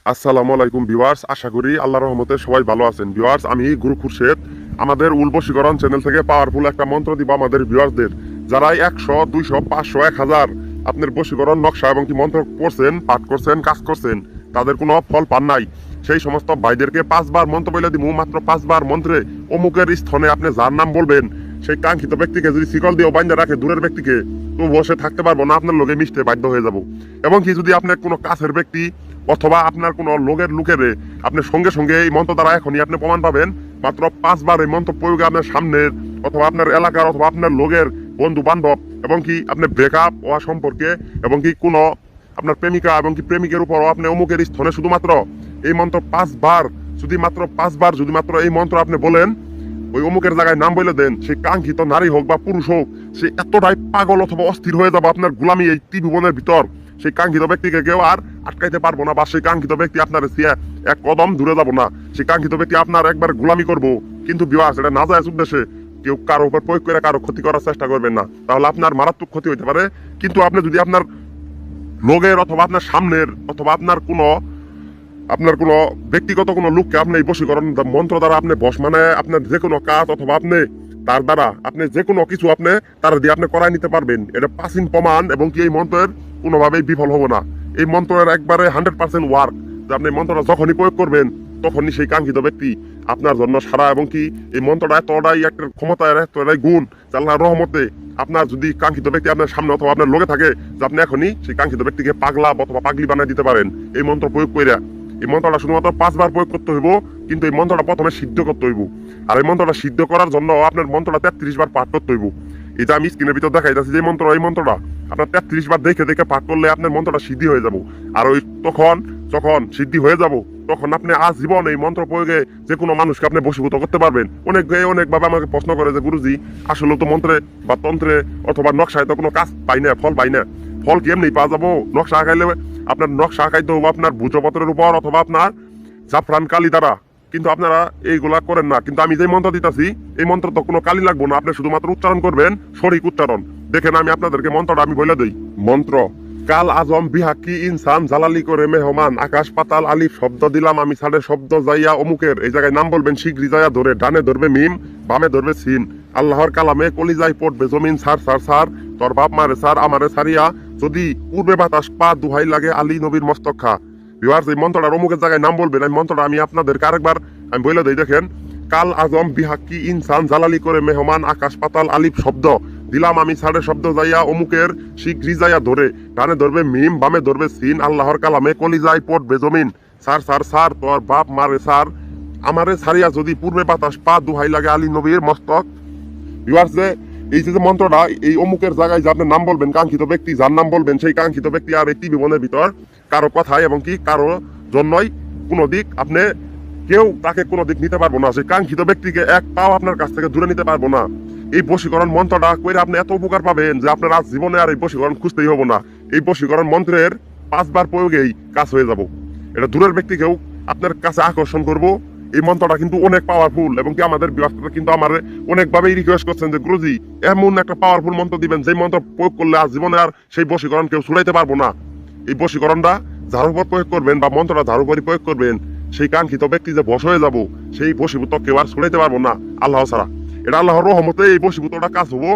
আসসালামু আলাইকুম ভিউয়ার্স, আশা করি আল্লাহর রহমতে সবাই ভালো আছেন। ভিউয়ার্স, আমি গুরু খুরশেদ আমাদের উলবশীকরণ চ্যানেল থেকে পাওয়ারফুল একটা মন্ত্র দিব আমাদের ভিউয়ার্সদের, যারা 100, 200, 500, 1000 আপনার বশীকরণ নকশা এবং কি মন্ত্র পড়ছেন, পাঠ করছেন, কাজ করছেন, তাদের কোনো ফল পান নাই। সেই সমস্ত ভাইদেরকে 5 বার মন্ত্র বলে দিব। মাত্র 5 বার মন্ত্রে অমুকের স্থানে আপনি যার নাম বলবেন, সেই কাঙ্ক্ষিত ব্যক্তিকে যদি শিকল দিয়েও বাইন্ধে রাখে দূরের ব্যক্তিকে, তো বসে থাকতে পারবো না, আপনার লোকে মিশতে বাধ্য হয়ে যাব। এবং কি যদি আপনার কোনো কাছের ব্যক্তি অথবা আপনার কোনো লোকের আপনি সঙ্গে সঙ্গে এই মন্ত্র দ্বারা এখনই আপনি প্রমাণ পাবেন। মাত্র 5 বার এই মন্ত্র প্রয়োগে আপনার সামনের অথবা আপনার এলাকার অথবা আপনার লোকের বন্ধু বান্ধব এবং কি আপনার ব্রেকআপ হওয়া সম্পর্কে এবং কি কোনো আপনার প্রেমিকা এবং কি প্রেমিকের উপরও আপনি অমুকের স্থানে শুধুমাত্র এই মন্ত্র 5 বার, যদি মাত্র 5 বার যদি মাত্র এই মন্ত্র আপনি বলেন, ওই অমুকের জায়গায় নাম বলে দেন, সেই কাঙ্ক্ষিত নারী হোক বা পুরুষ হোক, সে এতটাই পাগল অথবা অস্থির হয়ে যাবে আপনার গোলামি এই ত্রিভুবনের ভিতর, সেই কাঙ্ক্ষিত ব্যক্তিকে কেউ আর আটকাইতে পারবো না, বা সেই কাঙ্ক্ষিত ব্যক্তি আপনার এক কদম দূরে যাব না। সেই কাঙ্ক্ষিত ব্যক্তি আপনার একবার গোলামি করবো। কিন্তু বিবাহ এটা না যায় উদ্দেশ্যে কেউ কারো উপর প্রয়োগ করে কারো ক্ষতি করার চেষ্টা করবেন না, তাহলে আপনার মারাত্মক ক্ষতি হইতে পারে। কিন্তু আপনি যদি আপনার লোকের অথবা আপনার সামনের অথবা আপনার কোনো ব্যক্তিগত কোনো লোককে আপনি এই বশীকরণ মন্ত্র দ্বারা আপনি বশ মানে আপনার যে কোনো কাজ অথবা আপনি তার দ্বারা আপনি যে কোনো কিছু আপনি তার দিয়ে আপনি করাই নিতে পারবেন। এটা প্রাচীন প্রমাণ এবং কি এই মন্ত্রের কোনোভাবেই বিফল হবো না। এই মন্ত্রের একবারে 100% ওয়ার্ক, যে আপনি মন্ত্রটা যখনই প্রয়োগ করবেন তখনই সেই কাঙ্ক্ষিত ব্যক্তি আপনার জন্য সারা। এবং কি এই মন্ত্রটা এতটাই একটা ক্ষমতা, এতটাই গুণ, আল্লাহর রহমতে আপনার যদি কাঙ্ক্ষিত ব্যক্তি আপনার সামনে অথবা আপনার লোকে থাকে, যে আপনি এখনই সেই কাঙ্ক্ষিত ব্যক্তিকে পাগলা অথবা পাগলি বানিয়ে দিতে পারেন এই মন্ত্র প্রয়োগ করে। এই মন্ত্রটা শুধুমাত্র 5 বার প্রয়োগ করতে হইব, কিন্তু এই মন্ত্রটা প্রথমে সিদ্ধ করতে হইব। আর এই মন্ত্রটা সিদ্ধ করার জন্য আপনার মন্ত্রটা 33 বার পাঠ করতে হইব। এটা আমি স্ক্রিনের ভিতর দেখাই যাচ্ছি যে এই মন্ত্রটা আপনার 33 বার দেখে দেখে পাঠ করলে আপনার মন্ত্রটা সিদ্ধি হয়ে যাব। আর ওই যখন সিদ্ধি হয়ে যাব, তখন আপনি আজীবন এই মন্ত্র প্রয়োগে যে কোনো মানুষকে আপনি বশীভূত করতে পারবেন। অনেকভাবে আমাকে প্রশ্ন করে যে গুরুজি, আসলে তো মন্ত্রে বা তন্ত্রে অথবা নকশায় তো কোনো কাজ পাই না, ফল পাই না। ফল কি এমনি পাওয়া যাবো? নকশা আঁকাইলে আপনার নকশা আঁকাইতে হবে আপনার ভূজপত্রের উপর অথবা আপনার জাফরান কালি দ্বারা, কিন্তু আপনারা এইগুলা করেন না। কিন্তু আমি যে মন্ত্র দিতেছি এই মন্ত্র তো কোনো কালি লাগবো না, আপনি শুধুমাত্র উচ্চারণ করবেন, সঠিক উচ্চারণ। দেখেন আমি আপনাদেরকে মন্ত্রটা আমি বলে দিই। মন্ত্র: কাল আজম বিহাক্কি ইনসান জালালি করে মেহমান, আকাশ পাতাল আলিফ শব্দ দিলাম আমি ছাড়ে শব্দ যাইয়া অমুকের, এই জায়গায় নাম বলবেন শীঘ্রই যাইয়া ধরে, ডানে ধরবে মিম, বামে ধরবে সিন, আল্লাহর কালামে কলিজায় পড়বে জমিন সার সার সার, তোর বাপ মারে সার আমারে সারিয়া, যদি পূর্বে বাতাস পা দুহাই লাগে আলী নবীর মস্তক খা। ভিউয়ার্স, এই মন্ত্রটার অমুকের জায়গায় নাম বলবেন। এই মন্ত্রটা আমি আপনাদেরকে আরেকবার আমি বলে দিই। দেখেন: কাল আজম বিহাক্কি ইনসান জালালি করে মেহমান, আকাশ পাতাল আলিফ শব্দ দিলাম আমি ছাড়ে শব্দ যাইয়া অমুকের, শীঘ্রই যাইয়া ধরে, ডানে ধরবে মিম, বামে ধরবে সিন, আল্লাহর কালামে কলিজায় পড়বে জমিন সার সার সার, তোর বাপ মারে সার আমারে সারিয়া, যদি পূর্বে বাতাস পা দুহাই লাগে আলী নবীর মস্তক। ভিউয়ার্স, এই যে মন্ত্রটা এই অমুকের জায়গায় যে আপনি নাম বলবেন, কাঙ্ক্ষিত ব্যক্তি যার নাম বলবেন, সেই কাঙ্ক্ষিত ব্যক্তি আর এই ত্রিভুবনের ভিতর কারো কথায় এবং কি কারো জন্যই কোনো দিক আপনি কেউ তাকে কোনো দিক নিতে পারবো না। সেই কাঙ্ক্ষিত ব্যক্তিকে এক পাও আপনার কাছ থেকে দূরে নিতে পারবো না। এই বশীকরণ মন্ত্রটা করে আপনি এত উপকার পাবেন যে আপনার আজ জীবনে আর এই বশীকরণ খুঁজতেই হবো না। এই বশীকরণ মন্ত্রের 5 বার প্রয়োগেই কাজ হয়ে যাব। এটা দূরের ব্যক্তিকেও আপনার কাছে আকর্ষণ করবো। এই মন্ত্রটা কিন্তু অনেক পাওয়ারফুল এবং কি আমাদের বিবাহটা কিন্তু আমার অনেকভাবেই রিকোয়েস্ট করছেন যে গুরুজি এমন একটা পাওয়ারফুল মন্ত্র দিবেন যে মন্ত্র প্রয়োগ করলে আজ জীবনে আর সেই বশীকরণ কেউ ছুড়াইতে পারবো না। এই বশীকরণটা যার উপর প্রয়োগ করবেন বা মন্ত্রটা যার উপরই প্রয়োগ করবেন, সেই কাঙ্ক্ষিত ব্যক্তি যে বশ হয়ে যাব, সেই বশীভূত কেউ আর ছুড়াইতে পারবো না আল্লাহ ছাড়া। এটা আল্লাহর রহমতে এই বশীভূতটা কাজ হবো।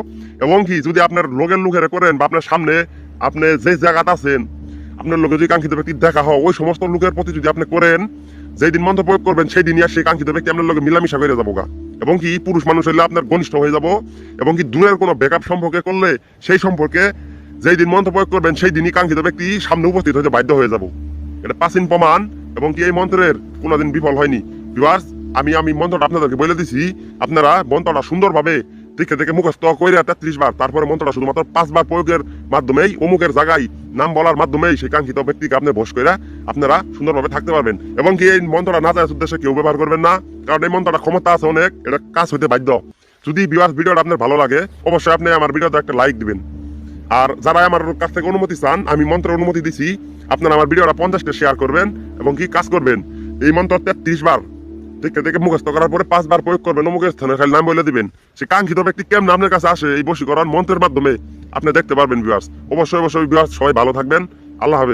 এবং কি যদি আপনার লোকের করেন বা আপনার সামনে আপনি যে জায়গাটা আছেন, আপনার লোকে যদি কাঙ্ক্ষিত ব্যক্তির দেখা হয়, ওই সমস্ত লোকের প্রতি যদি আপনি করেন, যেই দিন মন্ত্র প্রয়োগ করবেন সেই দিনই আর সেই কাঙ্ক্ষিত ব্যক্তি আপনার লোকে মিলামিশা করে যাবো গা। এবং কি পুরুষ মানুষ হইলে আপনার ঘনিষ্ঠ হয়ে যাব। এবং কি দূরের কোনো ব্যাকআপ সম্পর্কে করলে সেই সম্পর্কে যেই দিন মন্ত্র প্রয়োগ করবেন সেই দিনই কাঙ্ক্ষিত ব্যক্তি সামনে উপস্থিত হতে বাধ্য হয়ে যাব। এটা প্রাচীন প্রমাণ এবং কি এই মন্ত্রের কোনোদিন বিফল হয়নি। ভিউয়ার্স, আমি মন্ত্রটা আপনাদেরকে বলে দিছি, আপনারা মন্ত্রটা সুন্দরভাবে দেখে মুখস্থ করে 33 বার, তারপরে মন্ত্রটা শুধুমাত্র 5 বার প্রয়োগের মাধ্যমেই অমুকের জায়গায় নাম বলার মাধ্যমেই সেই কাঙ্ক্ষিত ব্যক্তিকে আপনি বশ করে আপনারা সুন্দরভাবে থাকতে পারবেন। এবং কি এই মন্ত্রটা না যায় উদ্দেশ্যে কেউ ব্যবহার করবেন না, কারণ এই মন্ত্রটা ক্ষমতা আছে অনেক, এটা কাজ হইতে বাধ্য। যদি ভিউয়ার্স ভিডিওটা আপনার ভালো লাগে, অবশ্যই আপনি আমার ভিডিওতে একটা লাইক দিবেন। আর যারা আমার কাছ থেকে অনুমতি চান, আমি মন্ত্রের অনুমতি দিছি, আপনারা আমার ভিডিওটা 50টা শেয়ার করবেন এবং কি কাজ করবেন। এই মন্ত্র 33 বার দেখে মুখস্থ করার পরে 5 বার প্রয়োগ করবেন, অমুকের স্থানে খালি নাম বলে দিবেন। সে কাঙ্ক্ষিত ব্যক্তি কেমন আপনার কাছে আসে এই বশীকরণ মন্ত্রের মাধ্যমে আপনি দেখতে পারবেন। ভিউয়ার্স, অবশ্যই ভিউয়ার্স সবাই ভালো থাকবেন। আল্লাহ হাফেজ।